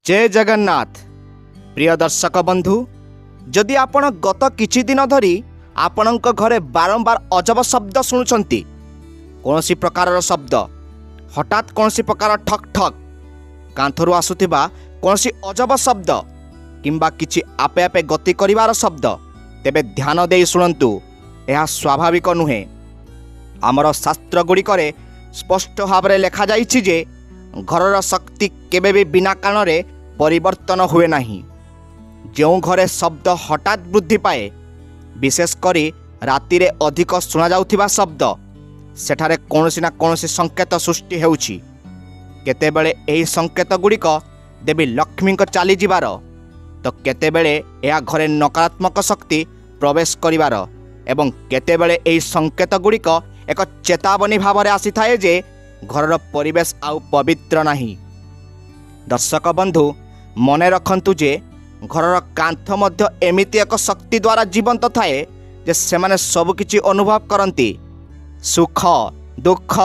जय जगन्नाथ। प्रिय दर्शक बंधु, जदि आपण गत किछि दिन धरी आपणक घरे बारंबार अजब शब्द शुणुछंती, कौनसी प्रकार शब्द, हठात कौनसी प्रकार ठक ठक, कांथरू आसुथिबा कौनसी अजब शब्द किंबा किछि आपे आपे गति करिवार शब्द, तेबे ध्यान देई शुणंतु, यह स्वाभाविक नुहे। आमर शास्त्र गुड़िकरे स्पष्ट भाव में लिखा जाइछि जे घरर शक्ति केबे भी बिना कारण परिवर्तन हुए नहीं। जो घरे शब्द हठात वृद्धि पाए, विशेष करी राति रे अधिक शुणा जाउथिबा शब्द, सेठारे कौनसी ना कौनसी संकेत सृष्टि हेउछि। केतेबेले एही संकेत गुड़िक देवी लक्ष्मी चली जिबार, तो केतेबेले या घरे नकारात्मक शक्ति प्रवेश करिवार, एवं केतेबेले एही संकेत गुड़िक एक चेतावनी भाव में आसी थाए जे घरर परिवेश आउ पवित्र नहीं। दर्शक बंधु, मने रखंतु जे घरर कांथ मध्य एमिति एक शक्ति द्वारा जीवंत थाए जे सेमाने सबकिछि अनुभव करती। सुख दुख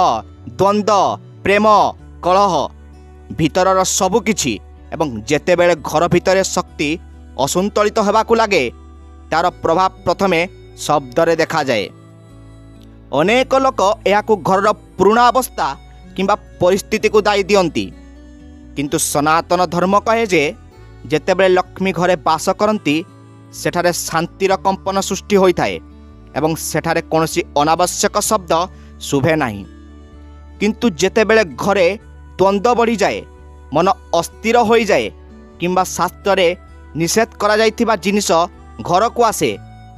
द्वंद्व प्रेम कलह भीतरर सबकिछि, एवं जेतेबेले घर भितरे शक्ति असंतुलित हेबाकु लागे, तार प्रभाव प्रथमे शब्दरे देखा जाए। अनेक लोक याकु घरर पुराणा अवस्था किंबा परिस्थिति को दायी दियंती, किंतु सनातन धर्म कहे जे जेतेबेले लक्ष्मी घरे बास करती, सेठारे शांतिर कंपन सृष्टि होइथाए एवं सेठारे कौनसी अनावश्यक शब्द शुभे नहीं। किंतु जेतेबेले घरे द्वंद्व बढ़ी जाए, मन अस्थिर हो जाए, किंबा शास्त्र निषेध करा जाइथिबा जिनिस घर को आसे,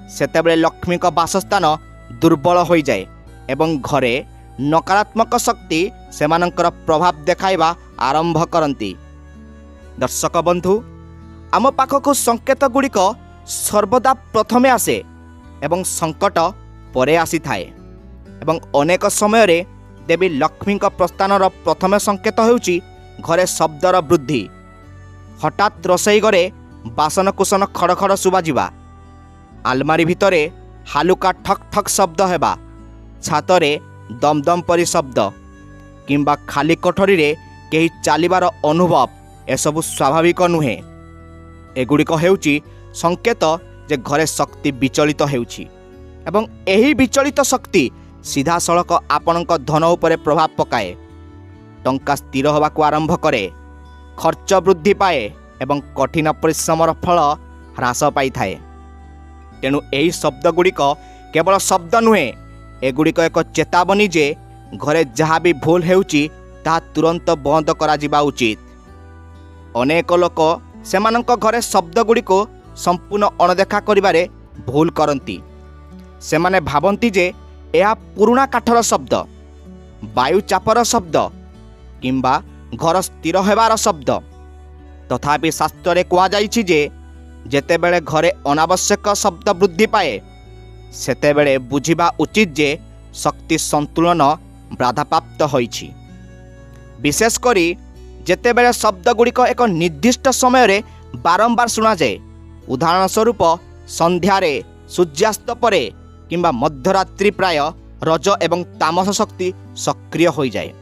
सेतेबेले लक्ष्मी का बासस्थान दुर्बल हो जाए एवं घरे नकारात्मक शक्ति सेमानंकर प्रभाव देखाइबा आरंभ करती। दर्शक बंधु, आम पाखक संकेत गुड़िक सर्वदा प्रथमे आसे एवं संकट परे आसी थाए, एवं अनेक समय रे देवी लक्ष्मी प्रस्थानर प्रथम संकेत हेउची घरे शब्दर वृद्धि। हठात रोषेई घरे बासनकुसन खड़ खड़ शुभाजिबा, आलमारी भितरे हालुका ठक ठक शब्द हेबा, छातरे दमदम परी शब्द, किंबा खाली कोठरी रे केही चालिबार अनुभव, एसबु स्वाभाविक नुहे। एगुड़िक हेउची संकेत जे घरे शक्ति विचलित हेउची, एवं एही विचलित शक्ति सीधा सड़क आपणक धन उपरे प्रभाव पकाए। टंका स्थिर होबाकू आरंभ करे, खर्च वृद्धि पाए एवं कठिन परिश्रमर फल ह्रास पाई थाए। तेणु एही शब्द गुड़िक केवल शब्द नुहे, एगुड़िक एक चेतावनी जे घरे जहाँ भी भूल हेउची ताहा तुरंत बंद करा जिबा उचित। अनेक लोक सेमानंक घरे शब्द गुड़िक संपूर्ण अणदेखा करिबारे भूल करती। सेमाने भाबंती जे यह पुराणा काठर शब्द, वायु चापर शब्द किंबा घर स्थिर हेबार शब्द। तथापि शास्त्र कहा जाइछि जे जेतेबेले घरे अनावश्यक शब्द वृद्धि पाए, सेतेबेले बुझिबा उचित जे शक्ति संतुलन बाधाप्राप्त होइछि। विशेष करी जेतेबेले शब्द गुड़िक एक निर्दिष्ट समय रे बारंबार शुणा जाए, उदाहरण स्वरूप संध्यारे, सूर्यास्त परे किंबा मध्यरात्रि प्राय रज एवं तामस शक्ति सक्रिय हो जाए।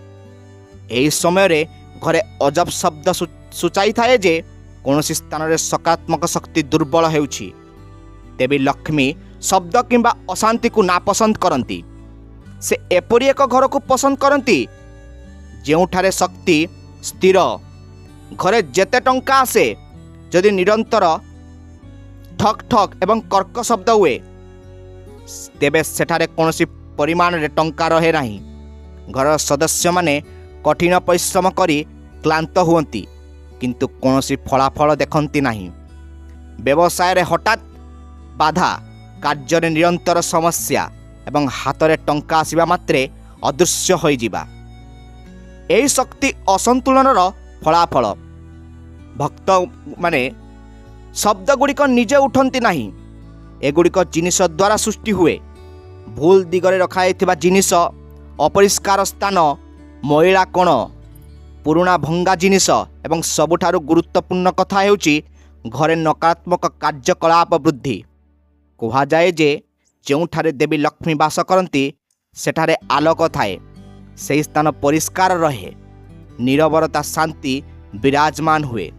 एही समय रे घरे अजब शब्द सूचाई थाए जे कौनसी स्थान रे सकारात्मक शक्ति दुर्बल हेउछि। देवी लक्ष्मी शब्द किंबा अशांति को नापसंद करती। से एपरी एक घर को पसंद करती जेउठारे शक्ति स्थिर। घरे जेते टंका आसे, जदि निरंतर ठक ठक एवं कर्क शब्द हुए, तेबे सेठारे कौनसी परिमाण रे टंका रहे नहीं। घर सदस्य माने कठिन परिश्रम करी क्लांत हुअंती, किंतु कौनसी फलाफल देखती नहीं। व्यवसाय रे हठात बाधा, कार्य रे निरंतर समस्या एवं हाथ रे टंका आसिबा मात्रे अदृश्य हो जिबा। एही शक्ति असंतुलनर फलाफल। भक्त माने शब्द गुड़िक निजे उठंती नहीं, एगुड़िक जिनिस द्वारा सृष्टि हुए। भूल दिगरे रखाइथिबा जिनिस, अपरिष्कार स्थान, मैला कोण, पुराणा भंगा जिनिस एवं सबुठारु गुरुत्वपूर्ण कथा हेउची घरे नकारात्मक कार्यकलाप वृद्धि। कहा जाए जे जोठारे देवी लक्ष्मी बास करती, सेठारे आलोक थाए, से स्थान परिष्कार रहे, नीरवरता शांति विराजमान हुए।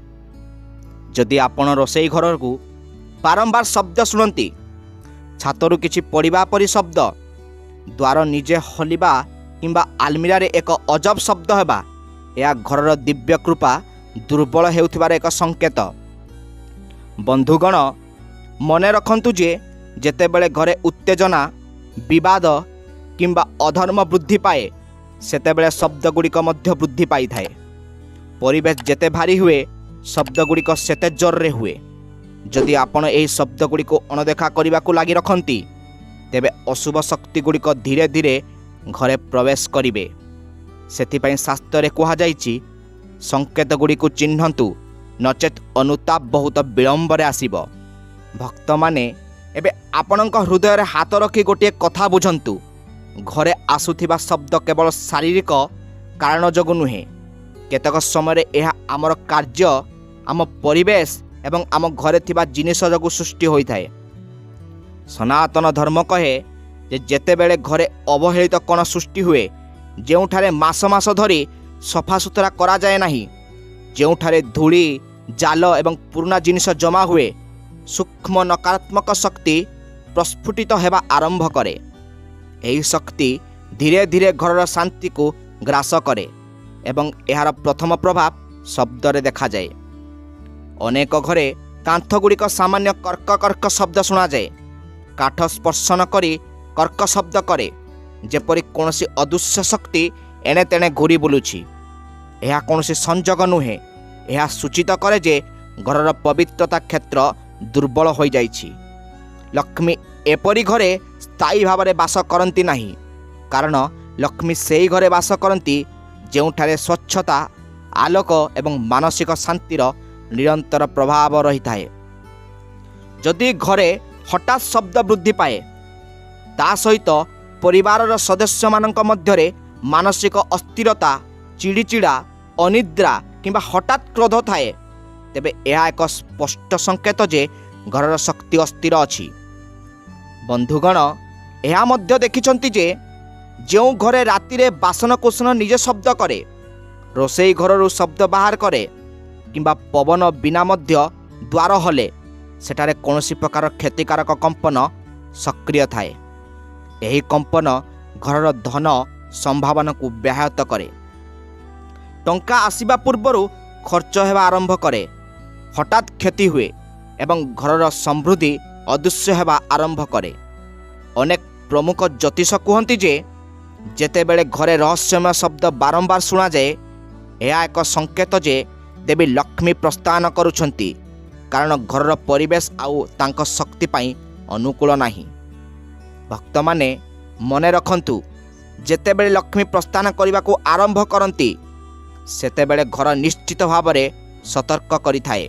ଯଦି ଆପଣ ରୋଷେଇ ଘରକୁ ବାରମ୍ବାର ଶବ୍ଦ ଶୁଣନ୍ତି, ଛାତରୁ କିଛି ପଡ଼ିବା ପରି ଶବ୍ଦ, ଦ୍ୱାର ନିଜେ ହଲିବା କିମ୍ବା ଆଲମିରାରେ ଏକ ଅଜବ ଶବ୍ଦ ହେବା, ଏହା ଘରର ଦିବ୍ୟ କୃପା ଦୁର୍ବଳ ହେଉଥିବାର ଏକ ସଂକେତ। ବନ୍ଧୁଗଣ, ମନେ ରଖନ୍ତୁ ଯେ ଯେତେବେଳେ ଘରେ ଉତ୍ତେଜନା, ବିବାଦ କିମ୍ବା ଅଧର୍ମ ବୃଦ୍ଧି ପାଏ, ସେତେବେଳେ ଶବ୍ଦଗୁଡ଼ିକ ମଧ୍ୟ ବୃଦ୍ଧି ପାଇଥାଏ। ପରିବେଶ ଯେତେ ଭାରୀ ହୁଏ, ଶବ୍ଦଗୁଡ଼ିକ ସେତେ ଜୋରରେ ହୁଏ। ଯଦି ଆପଣ ଏହି ଶବ୍ଦଗୁଡ଼ିକୁ ଅଣଦେଖା କରିବାକୁ ଲାଗି ରଖନ୍ତି, ତେବେ ଅଶୁଭ ଶକ୍ତିଗୁଡ଼ିକ ଧୀରେ ଧୀରେ ଘରେ ପ୍ରବେଶ କରିବେ। ସେଥିପାଇଁ ଶାସ୍ତ୍ରରେ କୁହାଯାଇଛି, ସଂକେତଗୁଡ଼ିକୁ ଚିହ୍ନନ୍ତୁ, ନଚେତ୍ ଅନୁତାପ ବହୁତ ବିଳମ୍ବରେ ଆସିବ। ଭକ୍ତମାନେ, ଏବେ ଆପଣଙ୍କ ହୃଦୟରେ ହାତ ରଖି ଗୋଟିଏ କଥା ବୁଝନ୍ତୁ। ଘରେ ଆସୁଥିବା ଶବ୍ଦ କେବଳ ଶାରୀରିକ କାରଣ ଯୋଗୁଁ ନୁହେଁ। କେତେକ ସମୟରେ ଏହା ଆମର କାର୍ଯ୍ୟ, ଆମ ପରିବେଶ ଏବଂ ଆମ ଘରେ ଥିବା ଜିନିଷ ଯୋଗୁଁ ସୃଷ୍ଟି ହୋଇଥାଏ। ସନାତନ ଧର୍ମ କହେ ଯେ ଯେତେବେଳେ ଘରେ ଅବହେଳିତ କଣ ସୃଷ୍ଟି ହୁଏ, ଯେଉଁଠାରେ ମାସ ମାସ ଧରି ସଫାସୁତୁରା କରାଯାଏ ନାହିଁ, ଯେଉଁଠାରେ ଧୂଳି, ଜାଲ ଏବଂ ପୁରୁଣା ଜିନିଷ ଜମା ହୁଏ, ସୂକ୍ଷ୍ମ ନକାରାତ୍ମକ ଶକ୍ତି ପ୍ରସ୍ଫୁଟିତ ହେବା ଆରମ୍ଭ କରେ। ଏହି ଶକ୍ତି ଧୀରେ ଧୀରେ ଘରର ଶାନ୍ତିକୁ ଗ୍ରାସ କରେ ଏବଂ ଏହାର ପ୍ରଥମ ପ୍ରଭାବ ଶବ୍ଦରେ ଦେଖାଯାଏ। ଅନେକ ଘରେ କାନ୍ଥଗୁଡ଼ିକ ସାମାନ୍ୟ କର୍କ କର୍କ ଶବ୍ଦ ଶୁଣାଯାଏ। କାଠ ସ୍ପର୍ଶନ କରି କର୍କ ଶବ୍ଦ କରେ, ଯେପରି କୌଣସି ଅଦୃଶ୍ୟ ଶକ୍ତି ଏଣେ ତେଣେ ଘୁରି ବୁଲୁଛି। ଏହା କୌଣସି ସଂଯୋଗ ନୁହେଁ, ଏହା ସୂଚିତ କରେ ଯେ ଘରର ପବିତ୍ରତା କ୍ଷେତ୍ର ଦୁର୍ବଳ ହୋଇଯାଇଛି। ଲକ୍ଷ୍ମୀ ଏପରି ଘରେ ସ୍ଥାୟୀ ଭାବରେ ବାସ କରନ୍ତି ନାହିଁ, କାରଣ ଲକ୍ଷ୍ମୀ ସେହି ଘରେ ବାସ କରନ୍ତି ଯେଉଁଠାରେ ସ୍ୱଚ୍ଛତା, ଆଲୋକ ଏବଂ ମାନସିକ ଶାନ୍ତିର ନିରନ୍ତର ପ୍ରଭାବ ରହିଥାଏ। ଯଦି ଘରେ ହଠାତ୍ ଶବ୍ଦ ବୃଦ୍ଧି ପାଏ, ତା ସହିତ ପରିବାରର ସଦସ୍ୟମାନଙ୍କ ମଧ୍ୟରେ ମାନସିକ ଅସ୍ଥିରତା, ଚିଡ଼ିଚିଡ଼ା, ଅନିଦ୍ରା କିମ୍ବା ହଠାତ୍ କ୍ରୋଧ ଥାଏ, ତେବେ ଏହା ଏକ ସ୍ପଷ୍ଟ ସଂକେତ ଯେ ଘରର ଶକ୍ତି ଅସ୍ଥିର ଅଛି। ବନ୍ଧୁଗଣ, ଏହା ମଧ୍ୟ ଦେଖିଛନ୍ତି ଯେ ଯେଉଁ ଘରେ ରାତିରେ ବାସନକୁସନ ନିଜେ ଶବ୍ଦ କରେ, ରୋଷେଇ ଘରରୁ ଶବ୍ଦ ବାହାର କରେ କିମ୍ବା ପବନ ବିନା ମଧ୍ୟ ଦ୍ୱାର ହଲେ, ସେଠାରେ କୌଣସି ପ୍ରକାର କ୍ଷତିକାରକ କମ୍ପନ ସକ୍ରିୟ ଥାଏ। ଏହି କମ୍ପନ ଘରର ଧନ ସମ୍ଭାବନାକୁ ବ୍ୟାହତ କରେ। ଟଙ୍କା ଆସିବା ପୂର୍ବରୁ ଖର୍ଚ୍ଚ ହେବା ଆରମ୍ଭ କରେ, ହଠାତ୍ କ୍ଷତି ହୁଏ ଏବଂ ଘରର ସମୃଦ୍ଧି ଅଦୃଶ୍ୟ ହେବା ଆରମ୍ଭ କରେ। ଅନେକ ପ୍ରମୁଖ ଜ୍ୟୋତିଷ କୁହନ୍ତି ଯେ ଯେତେବେଳେ ଘରେ ରହସ୍ୟମୟ ଶବ୍ଦ ବାରମ୍ବାର ଶୁଣାଯାଏ, ଏହା ଏକ ସଂକେତ ଯେ ଦେବୀ ଲକ୍ଷ୍ମୀ ପ୍ରସ୍ଥାନ କରୁଛନ୍ତି, କାରଣ ଘରର ପରିବେଶ ଆଉ ତାଙ୍କ ଶକ୍ତି ପାଇଁ ଅନୁକୂଳ ନାହିଁ। ଭକ୍ତମାନେ, ମନେ ରଖନ୍ତୁ, ଯେତେବେଳେ ଲକ୍ଷ୍ମୀ ପ୍ରସ୍ଥାନ କରିବାକୁ ଆରମ୍ଭ କରନ୍ତି, ସେତେବେଳେ ଘର ନିଶ୍ଚିତ ଭାବରେ ସତର୍କ କରିଥାଏ,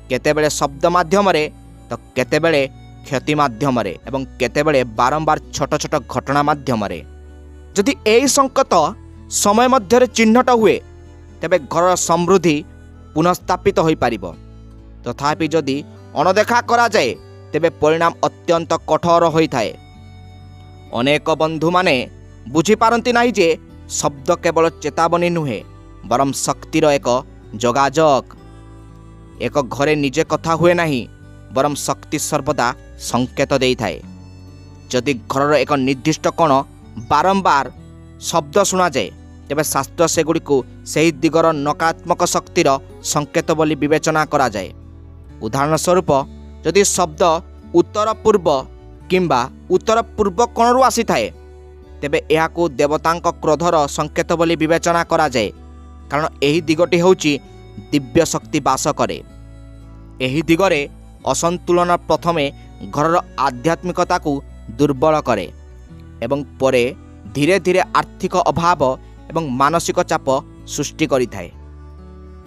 କେତେବେଳେ ଶବ୍ଦ ମାଧ୍ୟମରେ ତ କେତେବେଳେ କ୍ଷତି ମାଧ୍ୟମରେ ଏବଂ କେତେବେଳେ ବାରମ୍ବାର ଛୋଟ ଛୋଟ ଘଟଣା ମାଧ୍ୟମରେ। ଯଦି ଏହି ସଂକେତ ସମୟ ମଧ୍ୟରେ ଚିହ୍ନଟ ହୁଏ, ତେବେ ଘରର ସମୃଦ୍ଧି ପୁନଃସ୍ଥାପିତ ହୋଇପାରିବ। ତଥାପି ଯଦି ଅଣଦେଖା କରାଯାଏ, ତେବେ ପରିଣାମ ଅତ୍ୟନ୍ତ କଠୋର ହୋଇଥାଏ। ଅନେକ ବନ୍ଧୁମାନେ ବୁଝିପାରନ୍ତି ନାହିଁ ଯେ ଶବ୍ଦ କେବଳ ଚେତାବନୀ ନୁହେଁ, ବରଂ ଶକ୍ତିର ଏକ ଯୋଗାଯୋଗ। ଏକ ଘରେ ନିଜେ କଥା ହୁଏ ନାହିଁ, ବରଂ ଶକ୍ତି ସର୍ବଦା ସଂକେତ ଦେଇଥାଏ। ଯଦି ଘରର ଏକ ନିର୍ଦ୍ଦିଷ୍ଟ କୋଣ ବାରମ୍ବାର ଶବ୍ଦ ଶୁଣାଯାଏ, ତେବେ ଶାସ୍ତ୍ର ସେଗୁଡ଼ିକୁ ସେହି ଦିଗର ନକାରାତ୍ମକ ଶକ୍ତିର ସଂକେତ ବୋଲି ବିବେଚନା କରାଯାଏ। ଉଦାହରଣ ସ୍ୱରୂପ, ଯଦି ଶବ୍ଦ ଉତ୍ତର ପୂର୍ବ କିମ୍ବା ଉତ୍ତର ପୂର୍ବ କୋଣରୁ ଆସିଥାଏ, ତେବେ ଏହାକୁ ଦେବତାଙ୍କ କ୍ରୋଧର ସଂକେତ ବୋଲି ବିବେଚନା କରାଯାଏ, କାରଣ ଏହି ଦିଗଟି ହେଉଛି ଦିବ୍ୟ ଶକ୍ତି ବାସ କରେ। ଏହି ଦିଗରେ ଅସନ୍ତୁଳନ ପ୍ରଥମେ ଘରର ଆଧ୍ୟାତ୍ମିକତାକୁ ଦୁର୍ବଳ କରେ ଏବଂ ପରେ ଧୀରେ ଧୀରେ ଆର୍ଥିକ ଅଭାବ ଏବଂ ମାନସିକ ଚାପ ସୃଷ୍ଟି କରିଥାଏ।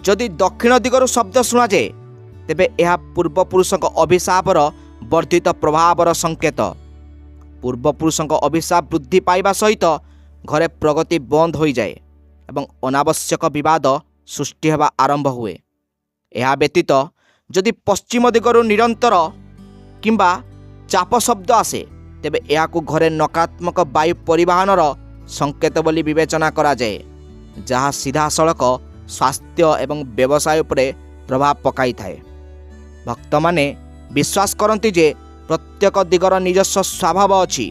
ଯଦି ଦକ୍ଷିଣ ଦିଗରୁ ଶବ୍ଦ ଶୁଣାଯାଏ, ତେବେ ଏହା ପୂର୍ବପୁରୁଷଙ୍କ ଅଭିଶାପର ବର୍ଦ୍ଧିତ ପ୍ରଭାବର ସଂକେତ। ପୂର୍ବପୁରୁଷଙ୍କ ଅଭିଶାପ ବୃଦ୍ଧି ପାଇବା ସହିତ ଘରେ ପ୍ରଗତି ବନ୍ଦ ହୋଇଯାଏ ଏବଂ ଅନାବଶ୍ୟକ ବିବାଦ ସୃଷ୍ଟି ହେବା ଆରମ୍ଭ ହୁଏ। ଏହା ବ୍ୟତୀତ ଯଦି ପଶ୍ଚିମ ଦିଗରୁ ନିରନ୍ତର କିମ୍ବା ଚାପ ଶବ୍ଦ ଆସେ, ତେବେ ଏହାକୁ ଘରେ ନକାରାତ୍ମକ ବାୟୁ ପରିବହନର ସଂକେତ ବୋଲି ବିବେଚନା କରାଯାଏ, ଯାହା ସିଧାସଳଖ ସ୍ୱାସ୍ଥ୍ୟ ଏବଂ ବ୍ୟବସାୟ ଉପରେ ପ୍ରଭାବ ପକାଇଥାଏ। ଭକ୍ତମାନେ ବିଶ୍ୱାସ କରନ୍ତି ଯେ ପ୍ରତ୍ୟେକ ଦିଗର ନିଜସ୍ୱ ସ୍ୱଭାବ ଅଛି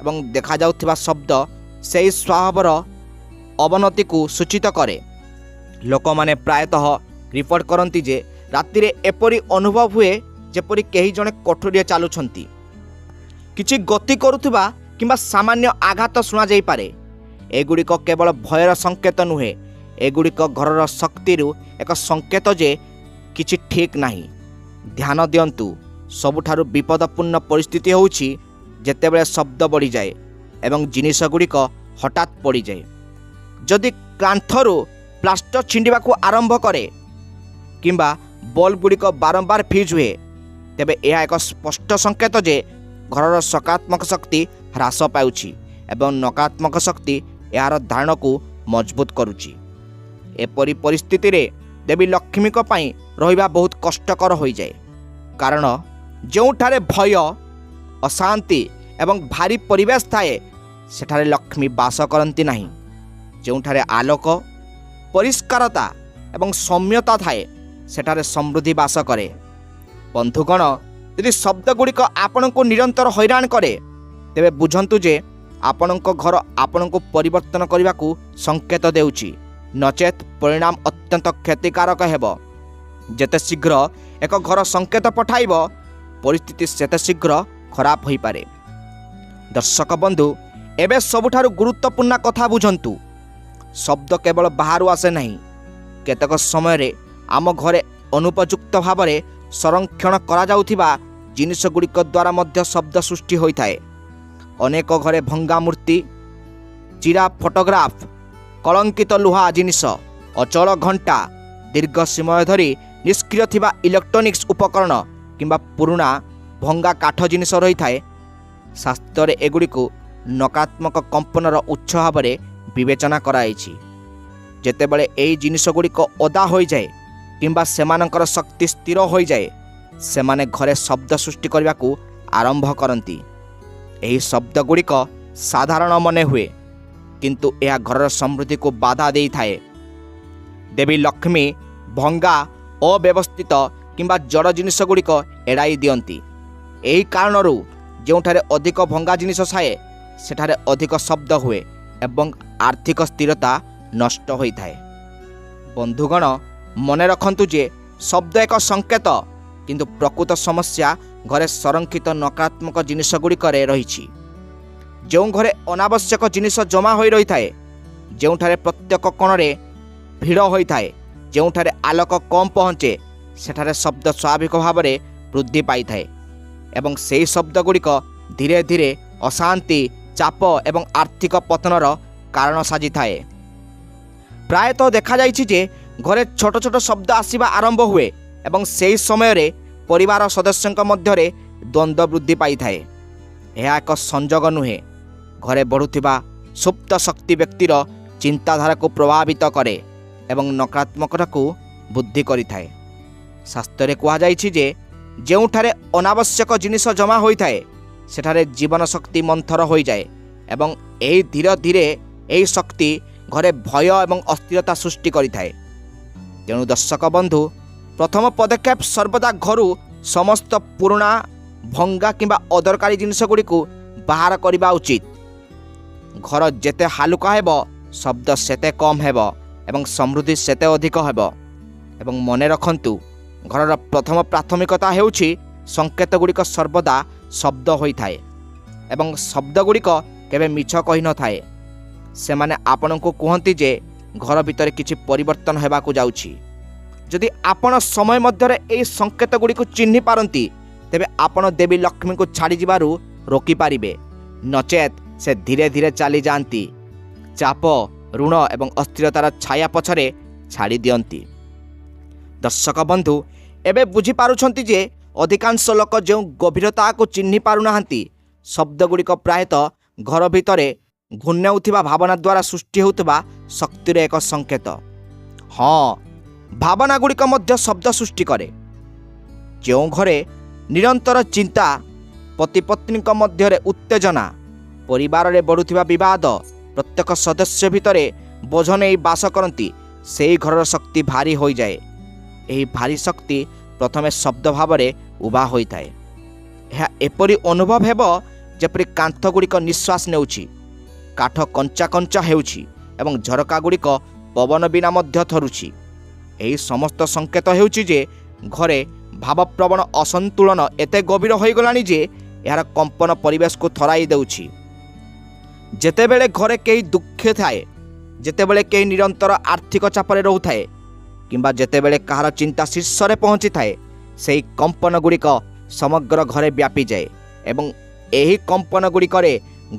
ଏବଂ ଦେଖାଯାଉଥିବା ଶବ୍ଦ ସେହି ସ୍ୱଭାବର ଅବନତିକୁ ସୂଚିତ କରେ। ଲୋକମାନେ ପ୍ରାୟତଃ ରିପୋର୍ଟ କରନ୍ତି ଯେ ରାତିରେ ଏପରି ଅନୁଭବ ହୁଏ ଯେପରି କେହି ଜଣେ କୋଠରୀରେ ଚାଲୁଛନ୍ତି। କିଛି ଗତି କରୁଥିବା କିମ୍ବା ସାମାନ୍ୟ ଆଘାତ ଶୁଣାଯାଇପାରେ। ଏଗୁଡ଼ିକ କେବଳ ଭୟର ସଂକେତ ନୁହେଁ, ଏଗୁଡ଼ିକ ଘରର ଶକ୍ତିରୁ ଏକ ସଂକେତ ଯେ କିଛି ଠିକ୍ ନାହିଁ। ଧ୍ୟାନ ଦିଅନ୍ତୁ, ସବୁଠାରୁ ବିପଦପୂର୍ଣ୍ଣ ପରିସ୍ଥିତି ହେଉଛି ଯେତେବେଳେ ଶବ୍ଦ ବଢ଼ିଯାଏ ଏବଂ ଜିନିଷଗୁଡ଼ିକ ହଠାତ୍ ପଡ଼ିଯାଏ। ଯଦି କାନ୍ଥରୁ ପ୍ଲାଷ୍ଟର ଛିଣ୍ଡିବାକୁ ଆରମ୍ଭ କରେ କିମ୍ବା ବଲ୍ବଗୁଡ଼ିକ ବାରମ୍ବାର ଫ୍ୟୁଜ୍ ହୁଏ, ତେବେ ଏହା ଏକ ସ୍ପଷ୍ଟ ସଂକେତ ଯେ ଘରର ସକାରାତ୍ମକ ଶକ୍ତି ହ୍ରାସ ପାଉଛି ଏବଂ ନକାରାତ୍ମକ ଶକ୍ତି ଏହାର ଧାରଣକୁ ମଜବୁତ କରୁଛି। ଏପରି ପରିସ୍ଥିତିରେ ଦେବୀ ଲକ୍ଷ୍ମୀଙ୍କ ପାଇଁ ରହିବା ବହୁତ କଷ୍ଟକର ହୋଇଯାଏ, କାରଣ ଯେଉଁଠାରେ ଭୟ, ଅଶାନ୍ତି ଏବଂ ଭାରି ପରିବେଶ ଥାଏ ସେଠାରେ ଲକ୍ଷ୍ମୀ ବାସ କରନ୍ତି ନାହିଁ। ଯେଉଁଠାରେ ଆଲୋକ, ପରିଷ୍କାରତା ଏବଂ ସୌମ୍ୟତା ଥାଏ ସେଠାରେ ସମୃଦ୍ଧି ବାସ କରେ। ବନ୍ଧୁଗଣ, ଯଦି ଶବ୍ଦଗୁଡ଼ିକ ଆପଣଙ୍କୁ ନିରନ୍ତର ହଇରାଣ କରେ, ତେବେ ବୁଝନ୍ତୁ ଯେ ଆପଣଙ୍କ ଘର ଆପଣଙ୍କୁ ପରିବର୍ତ୍ତନ କରିବାକୁ ସଂକେତ ଦେଉଛି, ନଚେତ୍ ପରିଣାମ ଅତ୍ୟନ୍ତ କ୍ଷତିକାରକ ହେବ। ଯେତେ ଶୀଘ୍ର ଏକ ଘର ସଂକେତ ପଠାଇବ, ପରିସ୍ଥିତି ସେତେ ଶୀଘ୍ର ଖରାପ ହୋଇପାରେ। ଦର୍ଶକ ବନ୍ଧୁ, ଏବେ ସବୁଠାରୁ ଗୁରୁତ୍ୱପୂର୍ଣ୍ଣ କଥା ବୁଝନ୍ତୁ। ଶବ୍ଦ କେବଳ ବାହାରୁ ଆସେ ନାହିଁ। କେତେକ ସମୟରେ ଆମ ଘରେ ଅନୁପଯୁକ୍ତ ଭାବରେ ସଂରକ୍ଷଣ କରାଯାଉଥିବା ଜିନିଷଗୁଡ଼ିକ ଦ୍ୱାରା ମଧ୍ୟ ଶବ୍ଦ ସୃଷ୍ଟି ହୋଇଥାଏ। ଅନେକ ଘରେ ଭଙ୍ଗା ମୂର୍ତ୍ତି, ଚିରା ଫଟୋଗ୍ରାଫ, କଳଙ୍କିତ ଲୁହା ଜିନିଷ, ଅଚଳ ଘଣ୍ଟା, ଦୀର୍ଘ ସମୟ ଧରି ନିଷ୍କ୍ରିୟ ଥିବା ଇଲେକ୍ଟ୍ରୋନିକ୍ସ ଉପକରଣ କିମ୍ବା ପୁରୁଣା ଭଙ୍ଗା କାଠ ଜିନିଷ ରହିଥାଏ। ଶାସ୍ତ୍ରରେ ଏଗୁଡ଼ିକୁ ନକାରାତ୍ମକ କମ୍ପନର ଉତ୍ସ ଭାବରେ ବିବେଚନା କରାଯାଇଛି। ଯେତେବେଳେ ଏହି ଜିନିଷଗୁଡ଼ିକ ଓଦା ହୋଇଯାଏ କିମ୍ବା ସେମାନଙ୍କର ଶକ୍ତି ସ୍ଥିର ହୋଇଯାଏ, ସେମାନେ ଘରେ ଶବ୍ଦ ସୃଷ୍ଟି କରିବାକୁ ଆରମ୍ଭ କରନ୍ତି। ଏହି ଶବ୍ଦଗୁଡ଼ିକ ସାଧାରଣ ମନେ ହୁଏ, କିନ୍ତୁ ଏହା ଘରର ସମୃଦ୍ଧିକୁ ବାଧା ଦେଇଥାଏ। ଦେବୀ ଲକ୍ଷ୍ମୀ ଭଙ୍ଗା, ଅବ୍ୟବସ୍ଥିତ କିମ୍ବା ଜଡ଼ ଜିନିଷଗୁଡ଼ିକ ଏଡ଼ାଇ ଦିଅନ୍ତି। ଏହି କାରଣରୁ ଯେଉଁଠାରେ ଅଧିକ ଭଙ୍ଗା ଜିନିଷ ଥାଏ ସେଠାରେ ଅଧିକ ଶବ୍ଦ ହୁଏ ଏବଂ ଆର୍ଥିକ ସ୍ଥିରତା ନଷ୍ଟ ହୋଇଥାଏ। ବନ୍ଧୁଗଣ, ମନେ ରଖନ୍ତୁ ଯେ ଶବ୍ଦ ଏକ ସଂକେତ, କିନ୍ତୁ ପ୍ରକୃତ ସମସ୍ୟା ଘରେ ସଂରକ୍ଷିତ ନକାରାତ୍ମକ ଜିନିଷଗୁଡ଼ିକରେ ରହିଛି। ଯେଉଁ ଘରେ ଅନାବଶ୍ୟକ ଜିନିଷ ଜମା ହୋଇ ରହିଥାଏ, ଯେଉଁଠାରେ ପ୍ରତ୍ୟେକ କୋଣରେ ଭିଡ଼ ହୋଇଥାଏ, ଯେଉଁଠାରେ ଆଲୋକ କମ୍ ପହଞ୍ଚେ, ସେଠାରେ ଶବ୍ଦ ସ୍ୱାଭାବିକ ଭାବରେ ବୃଦ୍ଧି ପାଇଥାଏ ଏବଂ ସେହି ଶବ୍ଦଗୁଡ଼ିକ ଧୀରେ ଧୀରେ ଅଶାନ୍ତି, ଚାପ ଏବଂ ଆର୍ଥିକ ପତନର କାରଣ ସାଜିଥାଏ। ପ୍ରାୟତଃ ଦେଖାଯାଇଛି ଯେ ଘରେ ଛୋଟ ଛୋଟ ଶବ୍ଦ ଆସିବା ଆରମ୍ଭ ହୁଏ ଏବଂ ସେହି ସମୟରେ ପରିବାର ସଦସ୍ୟଙ୍କ ମଧ୍ୟରେ ଦ୍ୱନ୍ଦ୍ୱ ବୃଦ୍ଧି ପାଇଥାଏ। ଏହା ଏକ ସଂଯୋଗ ନୁହେଁ। ଘରେ ବଢ଼ୁଥିବା ସୁପ୍ତ ଶକ୍ତି ବ୍ୟକ୍ତିର ଚିନ୍ତାଧାରାକୁ ପ୍ରଭାବିତ କରେ ଏବଂ ନକାରାତ୍ମକତାକୁ ବୃଦ୍ଧି କରିଥାଏ। ଶାସ୍ତ୍ରରେ କୁହାଯାଇଛି ଯେ ଯେଉଁଠାରେ ଅନାବଶ୍ୟକ ଜିନିଷ ଜମା ହୋଇଥାଏ ସେଠାରେ ଜୀବନ ଶକ୍ତି ମନ୍ଥର ହୋଇଯାଏ ଏବଂ ଧୀରେ ଧୀରେ ଏହି ଶକ୍ତି ଘରେ ଭୟ ଏବଂ ଅସ୍ଥିରତା ସୃଷ୍ଟି କରିଥାଏ। ତେଣୁ ଦର୍ଶକ ବନ୍ଧୁ, ପ୍ରଥମ ପଦକ୍ଷେପ ସର୍ବଦା ଘରୁ ସମସ୍ତ ପୁରୁଣା, ଭଙ୍ଗା କିମ୍ବା ଅଦରକାରୀ ଜିନିଷଗୁଡ଼ିକୁ ବାହାର କରିବା ଉଚିତ। ଘର ଯେତେ ହାଲୁକା ହେବ, ଶବ୍ଦ ସେତେ କମ୍ ହେବ ଏବଂ ସମୃଦ୍ଧି ସେତେ ଅଧିକ ହେବ। ଏବଂ ମନେ ରଖନ୍ତୁ, ଘରର ପ୍ରଥମ ପ୍ରାଥମିକତା ହେଉଛି ସଂକେତଗୁଡ଼ିକ ସର୍ବଦା ଶବ୍ଦ ହୋଇଥାଏ ଏବଂ ଶବ୍ଦଗୁଡ଼ିକ କେବେ ମିଛ କହିନଥାଏ। ସେମାନେ ଆପଣଙ୍କୁ କୁହନ୍ତି ଯେ ଘର ଭିତରେ କିଛି ପରିବର୍ତ୍ତନ ହେବାକୁ ଯାଉଛି। ଯଦି ଆପଣ ସମୟ ମଧ୍ୟରେ ଏହି ସଂକେତଗୁଡ଼ିକୁ ଚିହ୍ନି ପାରନ୍ତି, ତେବେ ଆପଣ ଦେବୀ ଲକ୍ଷ୍ମୀଙ୍କୁ ଛାଡ଼ିଯିବାରୁ ରୋକିପାରିବେ, ନଚେତ୍ ସେ ଧୀରେ ଧୀରେ ଚାଲିଯାଆନ୍ତି, ଚାପ, ଋଣ ଏବଂ ଅସ୍ଥିରତାର ଛାୟା ପଛରେ ଛାଡ଼ି ଦିଅନ୍ତି। ଦର୍ଶକ ବନ୍ଧୁ, ଏବେ ବୁଝିପାରୁଛନ୍ତି ଯେ ଅଧିକାଂଶ ଲୋକ ଯେଉଁ ଗଭୀରତାକୁ ଚିହ୍ନି ପାରୁନାହାନ୍ତି, ଶବ୍ଦଗୁଡ଼ିକ ପ୍ରାୟତଃ ଘର ଭିତରେ ଘୂର୍ଣ୍ଣାଉଥିବା ଭାବନା ଦ୍ୱାରା ସୃଷ୍ଟି ହେଉଥିବା ଶକ୍ତିର ଏକ ସଂକେତ। ହଁ, ଭାବନାଗୁଡ଼ିକ ମଧ୍ୟ ଶବ୍ଦ ସୃଷ୍ଟି କରେ। ଯେଉଁ ଘରେ ନିରନ୍ତର ଚିନ୍ତା, ପତି ପତ୍ନୀଙ୍କ ମଧ୍ୟରେ ଉତ୍ତେଜନା, ପରିବାରରେ ବଢ଼ୁଥିବା ବିବାଦ, ପ୍ରତ୍ୟେକ ସଦସ୍ୟ ଭିତରେ ବୋଝ ନେଇ ବାସ କରନ୍ତି, ସେହି ଘରର ଶକ୍ତି ଭାରୀ ହୋଇଯାଏ। ଏହି ଭାରୀ ଶକ୍ତି ପ୍ରଥମେ ଶବ୍ଦ ଭାବରେ ଉଭା ହୋଇଥାଏ। ଏହା ଏପରି ଅନୁଭବ ହେବ ଯେପରି କାନ୍ଥ ଗୁଡ଼ିକ ନିଶ୍ୱାସ ନେଉଛି, କାଠ କଞ୍ଚା କଞ୍ଚା ହେଉଛି ଏବଂ ଝରକା ଗୁଡ଼ିକ ପବନ ବିନା ମଧ୍ୟ ଥରୁଛି। ଏହି ସମସ୍ତ ସଂକେତ ହେଉଛି ଯେ ଘରେ ଭାବପ୍ରବଣ ଅସନ୍ତୁଳନ ଏତେ ଗଭୀର ହୋଇଗଲାଣି ଯେ ଏହାର କମ୍ପନ ପରିବେଶକୁ ଥରାଇ ଦେଉଛି। ଯେତେବେଳେ ଘରେ କେହି ଦୁଃଖ ଥାଏ, ଯେତେବେଳେ କେହି ନିରନ୍ତର ଆର୍ଥିକ ଚାପରେ ରହୁଥାଏ କିମ୍ବା ଯେତେବେଳେ କାହାର ଚିନ୍ତା ଶୀର୍ଷରେ ପହଞ୍ଚିଥାଏ, ସେହି କମ୍ପନ ଗୁଡ଼ିକ ସମଗ୍ର ଘରେ ବ୍ୟାପିଯାଏ ଏବଂ ଏହି କମ୍ପନ ଗୁଡ଼ିକରେ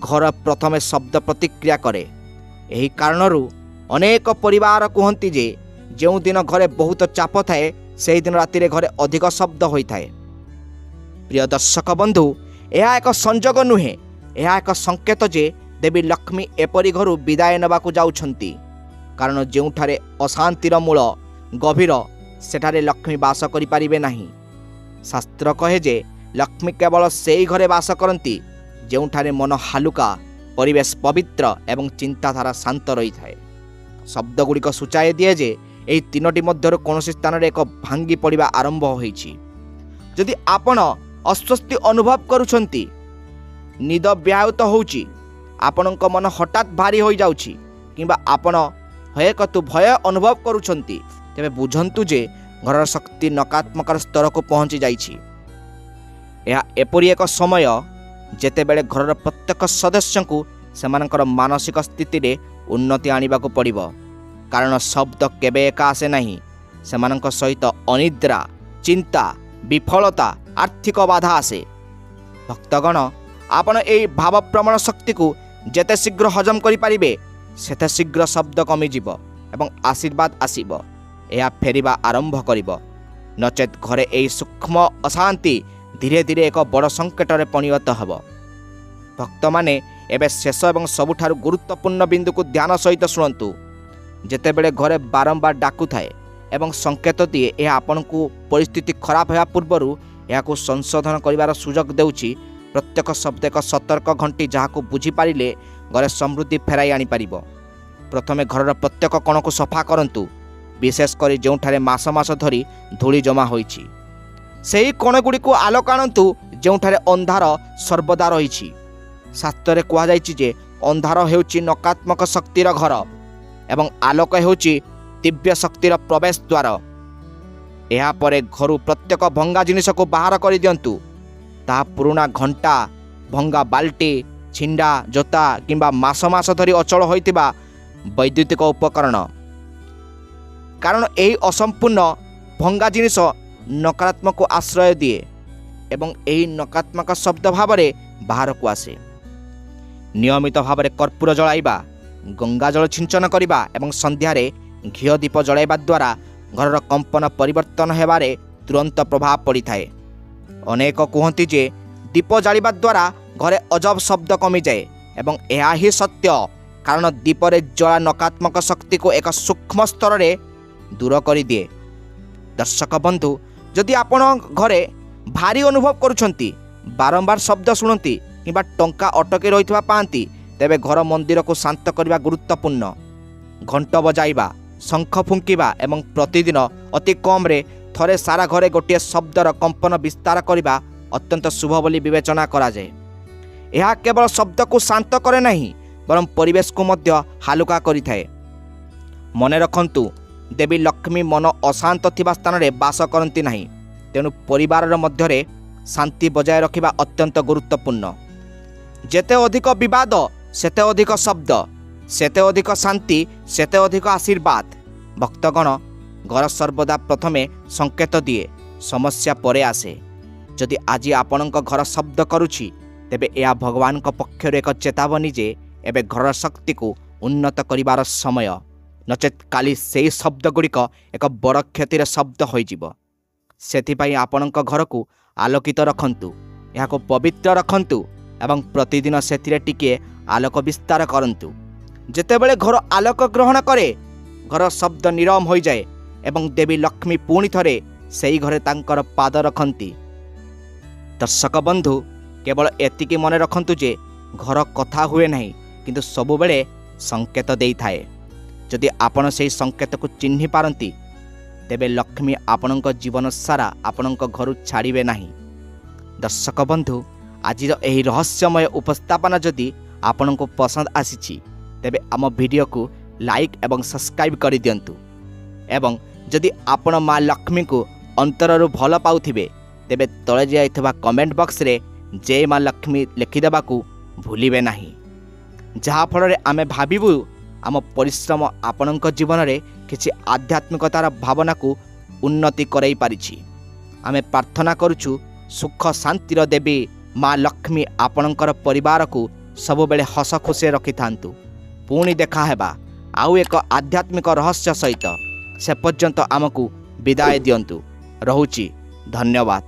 ଘର ପ୍ରଥମେ ଶବ୍ଦ ପ୍ରତିକ୍ରିୟା କରେ। ଏହି କାରଣରୁ ଅନେକ ପରିବାର କୁହନ୍ତି ଯେ ଯେଉଁଦିନ ଘରେ ବହୁତ ଚାପ ଥାଏ ସେହିଦିନ ରାତିରେ ଘରେ ଅଧିକ ଶବ୍ଦ ହୋଇଥାଏ। ପ୍ରିୟ ଦର୍ଶକ ବନ୍ଧୁ, ଏହା ଏକ ସଂଯୋଗ ନୁହେଁ, ଏହା ଏକ ସଂକେତ ଯେ ଦେବୀ ଲକ୍ଷ୍ମୀ ଏପରି ଘରୁ ବିଦାୟ ନେବାକୁ ଯାଉଛନ୍ତି। କାରଣ ଯେଉଁଠାରେ ଅଶାନ୍ତିର ମୂଳ ଗଭୀର, ସେଠାରେ ଲକ୍ଷ୍ମୀ ବାସ କରିପାରିବେ ନାହିଁ। ଶାସ୍ତ୍ର କହେ ଯେ ଲକ୍ଷ୍ମୀ କେବଳ ସେହି ଘରେ ବାସ କରନ୍ତି ଯେଉଁଠାରେ ମନ ହାଲୁକା, ପରିବେଶ ପବିତ୍ର ଏବଂ ଚିନ୍ତାଧାରା ଶାନ୍ତ ରହିଥାଏ। ଶବ୍ଦଗୁଡ଼ିକ ସୂଚାଇ ଦିଏ ଯେ ଏହି ତିନୋଟି ମଧ୍ୟରୁ କୌଣସି ସ୍ଥାନରେ ଏକ ଭାଙ୍ଗି ପଡ଼ିବା ଆରମ୍ଭ ହୋଇଛି। ଯଦି ଆପଣ ଅସ୍ୱସ୍ତି ଅନୁଭବ କରୁଛନ୍ତି, ନିଦ ବ୍ୟାହତ ହେଉଛି, ଆପଣଙ୍କ ମନ ହଠାତ୍ ଭାରି ହୋଇଯାଉଛି କିମ୍ବା ଆପଣ ହୟକତୁ ଭୟ ଅନୁଭବ କରୁଛନ୍ତି, ତେବେ ବୁଝନ୍ତୁ ଯେ ଘରର ଶକ୍ତି ନକାରାତ୍ମକ ସ୍ତରକୁ ପହଞ୍ଚି ଯାଇଛି। ଏହା ଏପରି ଏକ ସମୟ ଯେତେବେଳେ ଘରର ପ୍ରତ୍ୟେକ ସଦସ୍ୟଙ୍କୁ ସେମାନଙ୍କର ମାନସିକ ସ୍ଥିତିରେ ଉନ୍ନତି ଆଣିବାକୁ ପଡ଼ିବ। କାରଣ ଶବ୍ଦ କେବେ ଏକା ଆସେ ନାହିଁ, ସେମାନଙ୍କ ସହିତ ଅନିଦ୍ରା, ଚିନ୍ତା, ବିଫଳତା, ଆର୍ଥିକ ବାଧା ଆସେ। ଭକ୍ତଗଣ, ଆପଣ ଏହି ଭାବପ୍ରବଣ ଶକ୍ତିକୁ ଯେତେ ଶୀଘ୍ର ହଜମ କରିପାରିବେ ସେତେ ଶୀଘ୍ର ଶବ୍ଦ କମିଯିବ ଏବଂ ଆଶୀର୍ବାଦ ଆସିବ। ଏହା ଫେରିବା ଆରମ୍ଭ କରିବ। ନଚେତ୍ ଘରେ ଏହି ସୂକ୍ଷ୍ମ ଅଶାନ୍ତି ଧୀରେ ଧୀରେ ଏକ ବଡ଼ ସଙ୍କଟରେ ପରିଣତ ହେବ। ଭକ୍ତମାନେ ଏବେ ଶେଷ ଏବଂ ସବୁଠାରୁ ଗୁରୁତ୍ୱପୂର୍ଣ୍ଣ ବିନ୍ଦୁକୁ ଧ୍ୟାନ ସହିତ ଶୁଣନ୍ତୁ। ଯେତେବେଳେ ଘରେ ବାରମ୍ବାର ଡାକୁଥାଏ ଏବଂ ସଂକେତ ଦିଏ, ଏହା ଆପଣଙ୍କୁ ପରିସ୍ଥିତି ଖରାପ ହେବା ପୂର୍ବରୁ ଏହାକୁ ସଂଶୋଧନ କରିବାର ସୁଯୋଗ ଦେଉଛି। ପ୍ରତ୍ୟେକ ଶବ୍ଦ ଏକ ସତର୍କ ଘଣ୍ଟି ଯାହାକୁ ବୁଝିପାରିଲେ ଘରେ ସମୃଦ୍ଧି ଫେରାଇ ଆଣିପାରିବ। ପ୍ରଥମେ ଘରର ପ୍ରତ୍ୟେକ କୋଣକୁ ସଫା କରନ୍ତୁ, ବିଶେଷ କରି ଯେଉଁଠାରେ ମାସ ମାସ ଧରି ଧୂଳି ଜମା ହୋଇଛି। ସେହି କୋଣଗୁଡ଼ିକୁ ଆଲୋକ ଆଣନ୍ତୁ ଯେଉଁଠାରେ ଅନ୍ଧାର ସର୍ବଦା ରହିଛି। ଶାସ୍ତ୍ରରେ କୁହାଯାଇଛି ଯେ ଅନ୍ଧାର ହେଉଛି ନକାରାତ୍ମକ ଶକ୍ତିର ଘର ଏବଂ ଆଲୋକ ହେଉଛି ଦିବ୍ୟ ଶକ୍ତିର ପ୍ରବେଶ ଦ୍ୱାର। ଏହାପରେ ଘରୁ ପ୍ରତ୍ୟେକ ଭଙ୍ଗା ଜିନିଷକୁ ବାହାର କରିଦିଅନ୍ତୁ। ତାହା ପୁରୁଣା ଘଣ୍ଟା, ଭଙ୍ଗା ବାଲ୍ଟି, ଛିଣ୍ଡା ଜୋତା କିମ୍ବା ମାସ ମାସ ଧରି ଅଚଳ ହୋଇଥିବା ବୈଦ୍ୟୁତିକ ଉପକରଣ। କାରଣ ଏହି ଅସମ୍ପୂର୍ଣ୍ଣ ଭଙ୍ଗା ଜିନିଷ ନକାରାତ୍ମକକୁ ଆଶ୍ରୟ ଦିଏ ଏବଂ ଏହି ନକାରାତ୍ମକ ଶବ୍ଦ ଭାବରେ ବାହାରକୁ ଆସେ। ନିୟମିତ ଭାବରେ କର୍ପୂର ଜଳାଇବା, ଗଙ୍ଗାଜଳ ଛିଞ୍ଚନ କରିବା ଏବଂ ସନ୍ଧ୍ୟାରେ ଘିଅ ଦୀପ ଜଳାଇବା ଦ୍ୱାରା ଘରର କମ୍ପନ ପରିବର୍ତ୍ତନ ହେବାରେ ତୁରନ୍ତ ପ୍ରଭାବ ପଡ଼ିଥାଏ। ଅନେକ କୁହନ୍ତି ଯେ ଦୀପ ଜାଳିବା ଦ୍ୱାରା ଘରେ ଅଜବ ଶବ୍ଦ କମିଯାଏ ଏବଂ ଏହା ହିଁ ସତ୍ୟ। କାରଣ ଦୀପରେ ଜଳା ନକାରାତ୍ମକ ଶକ୍ତିକୁ ଏକ ସୂକ୍ଷ୍ମ ସ୍ତରରେ ଦୂର କରିଦିଏ। ଦର୍ଶକ ବନ୍ଧୁ, ଯଦି ଆପଣ ଘରେ ଭାରି ଅନୁଭବ କରୁଛନ୍ତି, ବାରମ୍ବାର ଶବ୍ଦ ଶୁଣନ୍ତି କିମ୍ବା ଟଙ୍କା ଅଟକି ରହିଥିବା ପାଆନ୍ତି, ତେବେ ଘର ମନ୍ଦିରକୁ ଶାନ୍ତ କରିବା ଗୁରୁତ୍ୱପୂର୍ଣ୍ଣ। ଘଣ୍ଟ ବଜାଇବା, ଶଙ୍ଖ ଫୁଙ୍କିବା ଏବଂ ପ୍ରତିଦିନ ଅତି କମ୍ରେ ଥରେ ସାରା ଘରେ ଗୋଟିଏ ଶବ୍ଦର କମ୍ପନ ବିସ୍ତାର କରିବା ଅତ୍ୟନ୍ତ ଶୁଭ ବୋଲି ବିବେଚନା କରାଯାଏ। ଏହା କେବଳ ଶବ୍ଦକୁ ଶାନ୍ତ କରେ ନାହିଁ, ବରଂ ପରିବେଶକୁ ମଧ୍ୟ ହାଲୁକା କରିଥାଏ। ମନେ ରଖନ୍ତୁ, ଦେବୀ ଲକ୍ଷ୍ମୀ ମନ ଅଶାନ୍ତ ଥିବା ସ୍ଥାନରେ ବାସ କରନ୍ତି ନାହିଁ। ତେଣୁ ପରିବାରର ମଧ୍ୟରେ ଶାନ୍ତି ବଜାୟ ରଖିବା ଅତ୍ୟନ୍ତ ଗୁରୁତ୍ୱପୂର୍ଣ୍ଣ। ଯେତେ ଅଧିକ ବିବାଦ ସେତେ ଅଧିକ ଶବ୍ଦ, ସେତେ ଅଧିକ ଶାନ୍ତି ସେତେ ଅଧିକ ଆଶୀର୍ବାଦ। ଭକ୍ତଗଣ, ଘର ସର୍ବଦା ପ୍ରଥମେ ସଂକେତ ଦିଏ, ସମସ୍ୟା ପରେ ଆସେ। ଯଦି ଆଜି ଆପଣଙ୍କ ଘର ଶବ୍ଦ କରୁଛି, ତେବେ ଏହା ଭଗବାନଙ୍କ ପକ୍ଷରୁ ଏକ ଚେତାବନୀ ଯେ ଏବେ ଘରର ଶକ୍ତିକୁ ଉନ୍ନତ କରିବାର ସମୟ। ନଚେତ୍ କାଲି ସେହି ଶବ୍ଦଗୁଡ଼ିକ ଏକ ବଡ଼ କ୍ଷତିର ଶବ୍ଦ ହୋଇଯିବ। ସେଥିପାଇଁ ଆପଣଙ୍କ ଘରକୁ ଆଲୋକିତ ରଖନ୍ତୁ, ଏହାକୁ ପବିତ୍ର ରଖନ୍ତୁ ଏବଂ ପ୍ରତିଦିନ ସେଥିରେ ଟିକିଏ ଆଲୋକ ବିସ୍ତାର କରନ୍ତୁ। ଯେତେବେଳେ ଘର ଆଲୋକ ଗ୍ରହଣ କରେ, ଘର ଶବ୍ଦ ନିରମ ହୋଇଯାଏ ଏବଂ ଦେବୀ ଲକ୍ଷ୍ମୀ ପୁଣି ଥରେ ସେହି ଘରେ ତାଙ୍କର ପାଦ ରଖନ୍ତି। ଦର୍ଶକ ବନ୍ଧୁ, କେବଳ ଏତିକି ମନେ ରଖନ୍ତୁ ଯେ ଘର କଥା ହୁଏ ନାହିଁ, କିନ୍ତୁ ସବୁବେଳେ ସଂକେତ ଦେଇଥାଏ। ଯଦି ଆପଣ ସେହି ସଂକେତକୁ ଚିହ୍ନି ପାରନ୍ତି, ତେବେ ଲକ୍ଷ୍ମୀ ଆପଣଙ୍କ ଜୀବନ ସାରା ଆପଣଙ୍କ ଘରୁ ଛାଡ଼ିବେ ନାହିଁ। ଦର୍ଶକ ବନ୍ଧୁ, ଆଜିର ଏହି ରହସ୍ୟମୟ ଉପସ୍ଥାପନା ଯଦି ଆପଣଙ୍କୁ ପସନ୍ଦ ଆସିଛି ତେବେ ଆମ ଭିଡ଼ିଓକୁ ଲାଇକ୍ ଏବଂ ସବସ୍କ୍ରାଇବ୍ କରିଦିଅନ୍ତୁ। ଏବଂ ଯଦି ଆପଣ ମା ଲକ୍ଷ୍ମୀଙ୍କୁ ଅନ୍ତରରୁ ଭଲ ପାଉଥିବେ ତେବେ ତଳେ ଯାଇଥିବା କମେଣ୍ଟ ବକ୍ସରେ ଜୟ ମା ଲକ୍ଷ୍ମୀ ଲେଖିଦେବାକୁ ଭୁଲିବେ ନାହିଁ। ଯାହାଫଳରେ ଆମେ ଭାବିବୁ ଆମ ପରିଶ୍ରମ ଆପଣଙ୍କ ଜୀବନରେ କିଛି ଆଧ୍ୟାତ୍ମିକତାର ଭାବନାକୁ ଉନ୍ନତି କରାଇ ପାରିଛି। ଆମେ ପ୍ରାର୍ଥନା କରୁଛୁ ସୁଖ ଶାନ୍ତିର ଦେବୀ ମା ଲକ୍ଷ୍ମୀ ଆପଣଙ୍କର ପରିବାରକୁ ସବୁବେଳେ ହସ ଖୁସିରେ ରଖିଥାନ୍ତୁ। ପୁଣି ଦେଖା ହେବା ଆଉ ଏକ ଆଧ୍ୟାତ୍ମିକ ରହସ୍ୟ ସହିତ। ସେ ପର୍ଯ୍ୟନ୍ତ ଆମକୁ ବିଦାୟ ଦିଅନ୍ତୁ। ରହୁଛି, ଧନ୍ୟବାଦ।